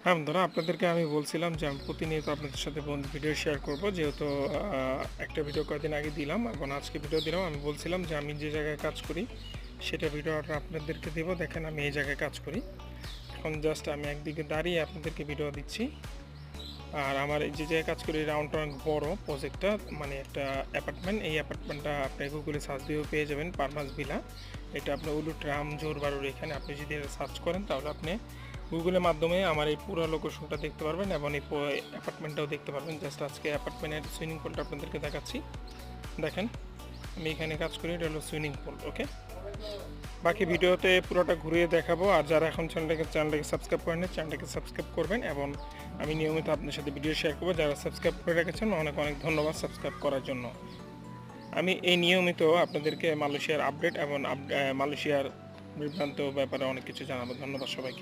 হ্যাঁ, বন্ধুরা আপনাদেরকে আমি বলছিলাম যে আমি প্রতিনিয়ত আপনাদের সাথে ভিডিও শেয়ার করব। যেহেতু একটা ভিডিও কয়েকদিন আগে দিলাম, এখন আজকে ভিডিও দিলাম। আমি বলছিলাম যে আমি যে জায়গায় কাজ করি সেটা ভিডিওটা আপনাদেরকে দেব। দেখেন আমি এই জায়গায় কাজ করি। এখন জাস্ট আমি একদিকে দাঁড়িয়ে আপনাদেরকে ভিডিও দিচ্ছি। আর আমার এই যে জায়গায় কাজ করি রাউন্ডটা অনেক বড় প্রজেক্টটা, মানে একটা অ্যাপার্টমেন্ট। এই অ্যাপার্টমেন্টটা আপনি গুগলে সার্চ দিয়েও পেয়ে যাবেন, পারমাস ভিলা। এটা আপনার উলুট রাম জোরবাড়ুর এখানে আপনি যদি সার্চ করেন তাহলে আপনি গুগলের মাধ্যমে আমার এই পুরো লোকেশনটা দেখতে পারবেন এবং এই অ্যাপার্টমেন্টটাও দেখতে পারবেন। জাস্ট আজকে অ্যাপার্টমেন্টের সুইমিং পুলটা আপনাদেরকে দেখাচ্ছি। দেখেন আমি এখানে কাজ করি, এটা হলো সুইমিং পুল। ওকে, বাকি ভিডিওতে পুরোটা ঘুরিয়ে দেখাবো। আর যারা এখন চ্যানেলটাকে সাবস্ক্রাইব করেন চ্যানেলটাকে সাবস্ক্রাইব করবেন এবং আমি নিয়মিত আপনার সাথে ভিডিও শেয়ার করবো। যারা সাবস্ক্রাইব করে রেখেছেন অনেক অনেক ধন্যবাদ সাবস্ক্রাইব করার জন্য। আমি এই নিয়মিত আপনাদেরকে মালয়েশিয়ার আপডেট এবং মালয়েশিয়ার বিভ্রান্ত ব্যাপারে অনেক কিছু জানাবো। ধন্যবাদ সবাইকে।